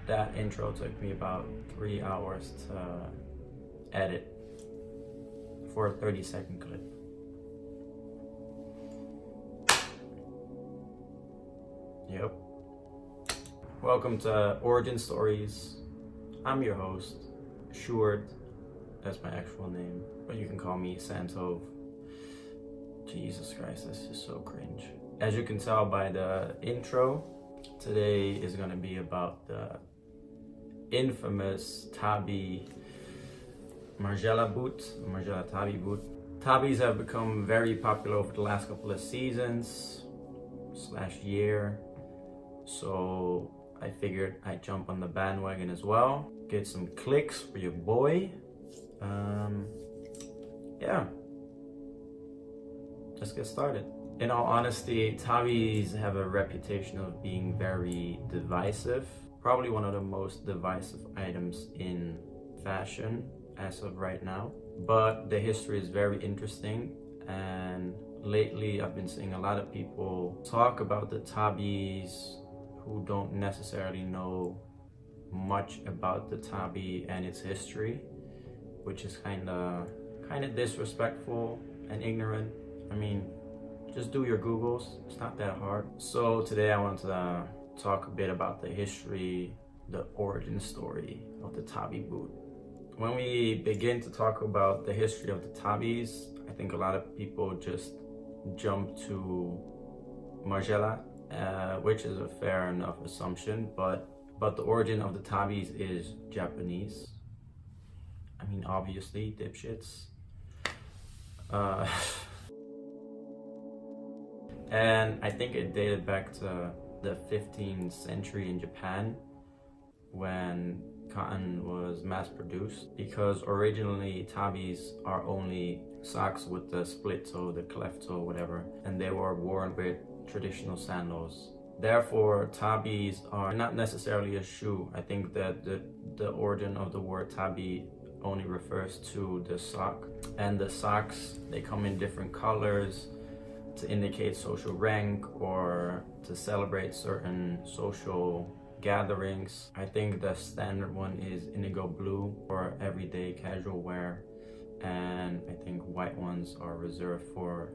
That intro took me about 3 hours to edit for a 30-second clip. Yep. Welcome to Origin Stories. I'm your host, Sjoerd. That's my actual name, but you can call me Santov. Jesus Christ, this is so cringe. As you can tell by the intro, today is going to be about the infamous Tabi Margiela boot, Margiela Tabi boot. Tabis have become very popular over the last couple of seasons / year, so I figured I'd jump on the bandwagon as well, get some clicks for your boy. Yeah, let's get started. In all honesty, Tabis have a reputation of being very divisive. Probably one of the most divisive items in fashion as of right now. But the history is very interesting, and lately I've been seeing a lot of people talk about the Tabis who don't necessarily know much about the Tabi and its history, which is kind of disrespectful and ignorant. I mean, just do your Googles, it's not that hard. So today I want to talk a bit about the history, the origin story of the Tabi boot. When we begin to talk about the history of the Tabis, I think a lot of people just jump to Margiela, which is a fair enough assumption, but the origin of the Tabis is Japanese. I mean, obviously, dipshits. And I think it dated back to the 15th century in Japan, when cotton was mass produced, because originally Tabis are only socks with the split toe, the cleft toe, whatever, and they were worn with traditional sandals. Therefore, Tabis are not necessarily a shoe. I think that the origin of the word Tabi only refers to the sock, and the socks, they come in different colors to indicate social rank or to celebrate certain social gatherings. I think the standard one is indigo blue for everyday casual wear, and I think white ones are reserved for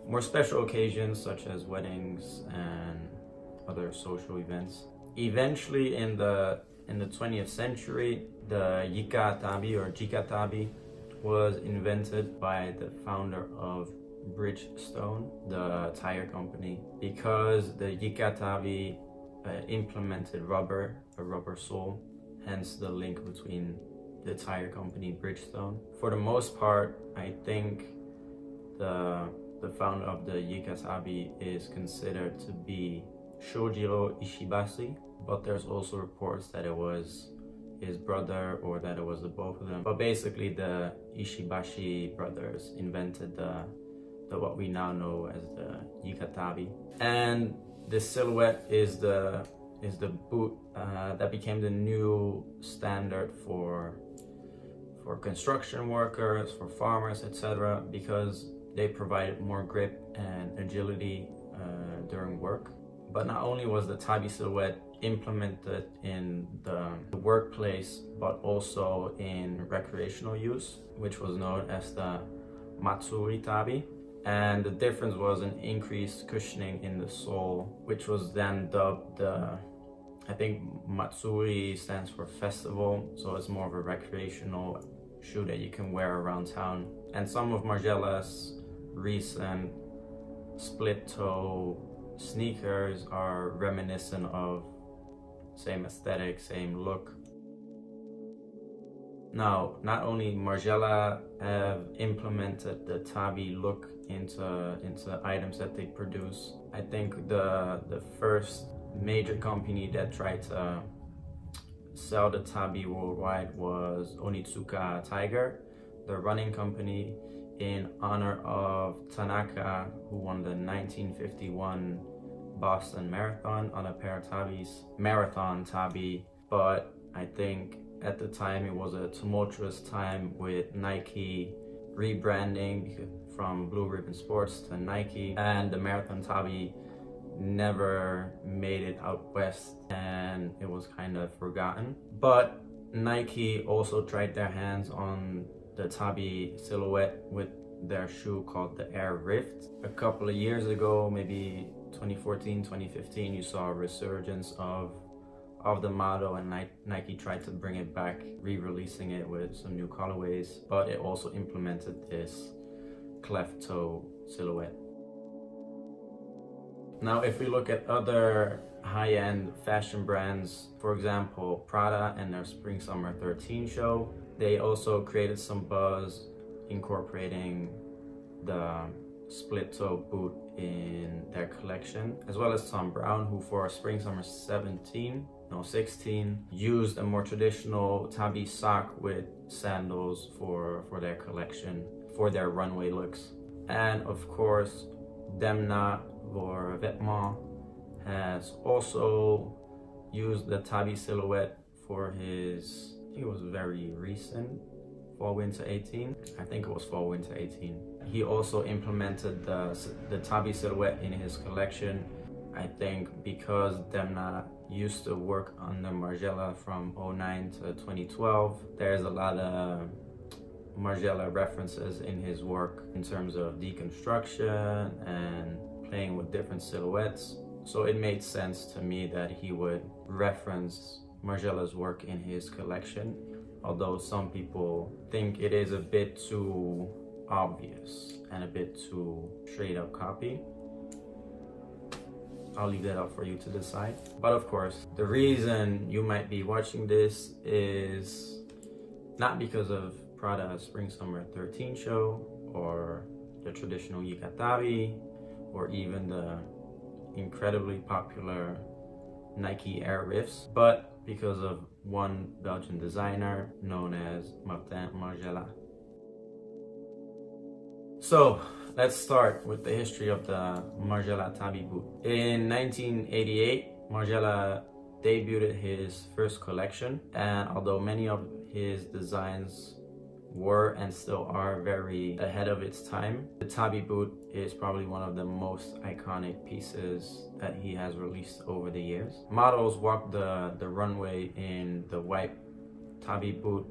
more special occasions such as weddings and other social events. Eventually in the 20th century, the Yika Tabi or Jika Tabi was invented by the founder of Bridgestone, the tire company, because the Yika Tabi implemented a rubber sole, hence the link between the tire company Bridgestone. For the most part, I think the founder of the Yika Tabi is considered to be Shojiro Ishibashi, but there's also reports that it was his brother or that it was the both of them. But basically, the Ishibashi brothers invented the what we now know as the Yika Tabi. And this silhouette is the boot that became the new standard for construction workers, for farmers, etc., because they provided more grip and agility during work. But not only was the Tabi silhouette implemented in the workplace, but also in recreational use, which was known as the Matsuri Tabi. And the difference was an increased cushioning in the sole, which was then dubbed I think Matsuri stands for festival, so it's more of a recreational shoe that you can wear around town. And some of Margiela's recent split toe sneakers are reminiscent of same aesthetic, same look. Now, not only Margiela have implemented the Tabi look into items that they produce. I think the first major company that tried to sell the Tabi worldwide was Onitsuka Tiger, the running company, in honor of Tanaka, who won the 1951 Boston Marathon on a pair of Tabis, Marathon Tabi. But I think at the time it was a tumultuous time with Nike rebranding from Blue Ribbon Sports to Nike, and the Marathon Tabi never made it out west and it was kind of forgotten. But Nike also tried their hands on the Tabi silhouette with their shoe called the Air Rift. A couple of years ago, maybe 2014, 2015, you saw a resurgence of the model, and Nike tried to bring it back, re-releasing it with some new colorways, but it also implemented this cleft toe silhouette. Now, if we look at other high-end fashion brands, for example, Prada and their Spring Summer 13 show, they also created some buzz incorporating the split toe boot in their collection, as well as Tom Brown, who for Spring Summer 16 used a more traditional Tabi sock with sandals for their collection, for their runway looks. And of course, Demna or Vêtements has also used the Tabi silhouette for his, I think it was very recent, Fall Winter 18. I think it was Fall Winter 18. He also implemented the Tabi silhouette in his collection. I think because Demna used to work under Margiela from 09 to 2012, there's a lot of Margiela references in his work in terms of deconstruction and playing with different silhouettes. So it made sense to me that he would reference Margiela's work in his collection, although some people think it is a bit too obvious and a bit too straight up copy. I'll leave that up for you to decide. But of course, the reason you might be watching this is not because of Prada's Spring Summer 13 show or the traditional Tabi or even the incredibly popular Nike Air Rifts, but because of one Belgian designer known as Margiela. So let's start with the history of the Margiela Tabi boot. In 1988, Margiela debuted his first collection, and although many of his designs were and still are very ahead of its time, the Tabi boot is probably one of the most iconic pieces that he has released over the years. Models walked the runway in the white Tabi boot,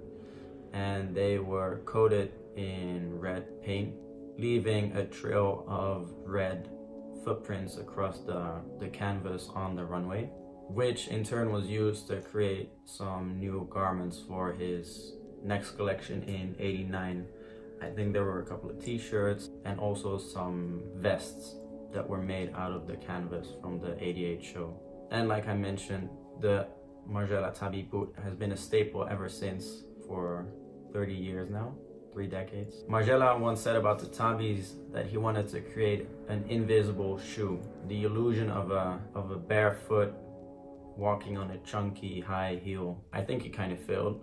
and they were coated in red paint, leaving a trail of red footprints across the canvas on the runway, which in turn was used to create some new garments for his next collection in '89. I think there were a couple of t-shirts and also some vests that were made out of the canvas from the '88 show. And like I mentioned, the Margiela Tabi boot has been a staple ever since for 30 years now, 3 decades. Margiela once said about the Tabis that he wanted to create an invisible shoe, the illusion of a bare foot walking on a chunky high heel. I think he kind of failed.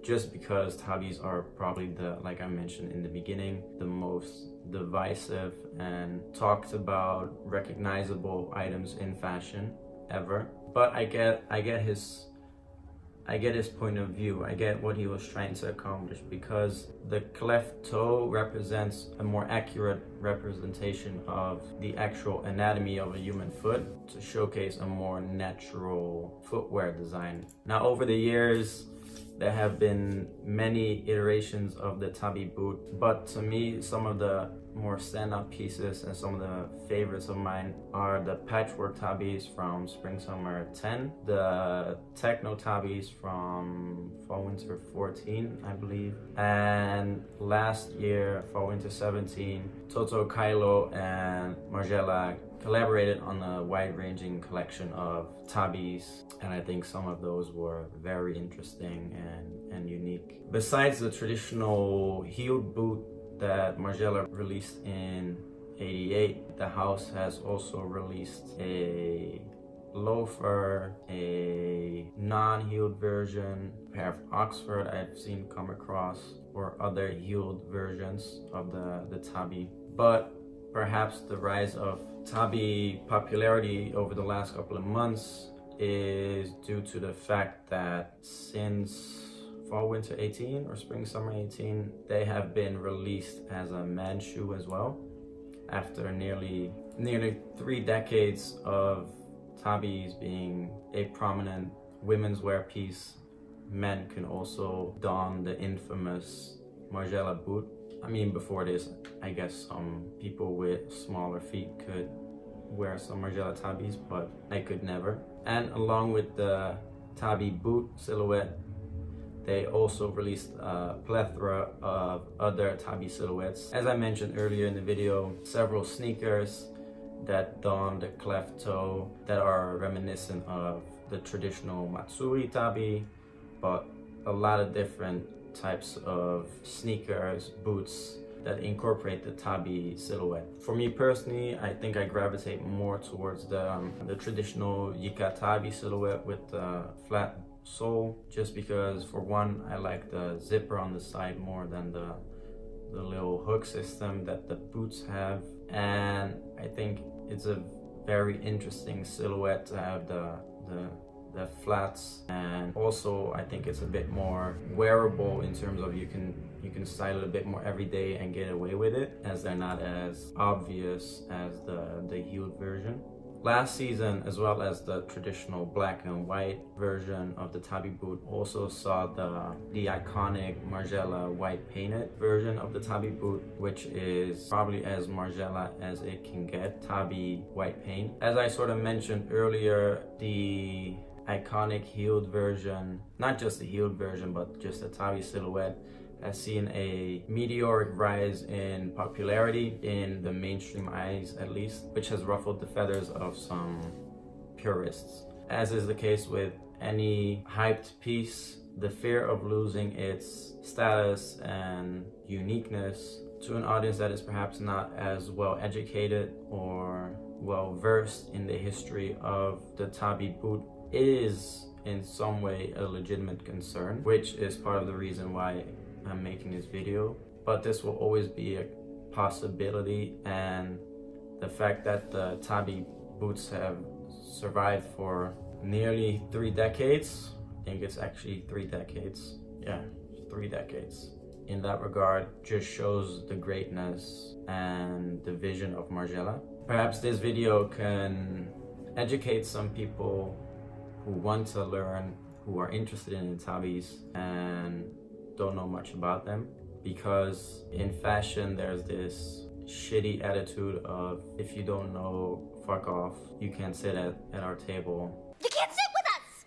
Just because Tabis are probably like I mentioned in the beginning, the most divisive and talked about recognizable items in fashion ever. But I get his point of view. I get what he was trying to accomplish, because the cleft toe represents a more accurate representation of the actual anatomy of a human foot to showcase a more natural footwear design. Now, over the years, there have been many iterations of the Tabi boot, but to me, some of the more standout pieces and some of the favorites of mine are the patchwork Tabis from Spring Summer 10, the techno Tabis from Fall Winter 14, I believe, and last year, Fall Winter 17, Toto Kylo and Margiela collaborated on a wide-ranging collection of Tabis, and I think some of those were very interesting and unique. Besides the traditional heeled boot that Margiela released in '88, the house has also released a loafer, a non-heeled version, a pair of Oxford I've seen come across, or other heeled versions of the Tabi. But perhaps the rise of Tabi popularity over the last couple of months is due to the fact that since Fall Winter 18 or Spring Summer 18, they have been released as a men's shoe as well. after nearly 3 decades of tabis being a prominent women's wear piece, men can also don the infamous Margiela boot. I mean, before this, I guess some people with smaller feet could wear some Margiela tabis, but I could never. And along with the tabi boot silhouette, they also released a plethora of other tabi silhouettes. As I mentioned earlier in the video, several sneakers that don the cleft toe that are reminiscent of the traditional Matsuri tabi, but a lot of different types of sneakers, boots that incorporate the tabi silhouette. For me personally, I think I gravitate more towards the traditional Yika tabi silhouette with the flat sole, just because for one, I like the zipper on the side more than the little hook system that the boots have, and I think it's a very interesting silhouette to have the flats, and also I think it's a bit more wearable in terms of you can style it a bit more every day and get away with it, as they're not as obvious as the heeled version. Last season, as well as the traditional black and white version of the tabi boot, also saw the iconic Margiela white painted version of the tabi boot, which is probably as Margiela as it can get, tabi white paint. As I sort of mentioned earlier, the iconic heeled version, not just the heeled version, but just the tabi silhouette, has seen a meteoric rise in popularity in the mainstream eyes, at least, which has ruffled the feathers of some purists. As is the case with any hyped piece, the fear of losing its status and uniqueness to an audience that is perhaps not as well educated or well versed in the history of the tabi boot is in some way a legitimate concern, which is part of the reason why I'm making this video. But this will always be a possibility, and the fact that the tabi boots have survived for nearly 3 decades, I think it's actually 3 decades, yeah, 3 decades, in that regard just shows the greatness and the vision of Margiela. Perhaps this video can educate some people who want to learn, who are interested in the tabis and don't know much about them, because in fashion there's this shitty attitude of, if you don't know, fuck off, you can't sit at our table. You can't sit with us!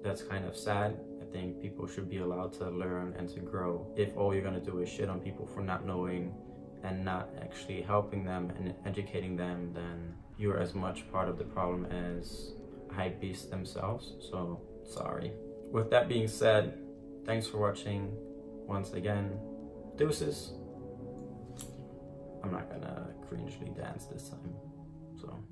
That's kind of sad. I think people should be allowed to learn and to grow. If all you're gonna do is shit on people for not knowing and not actually helping them and educating them, then you're as much part of the problem as hype beasts themselves. So sorry. With that being said, thanks for watching once again. Deuces. I'm not gonna cringely dance this time, so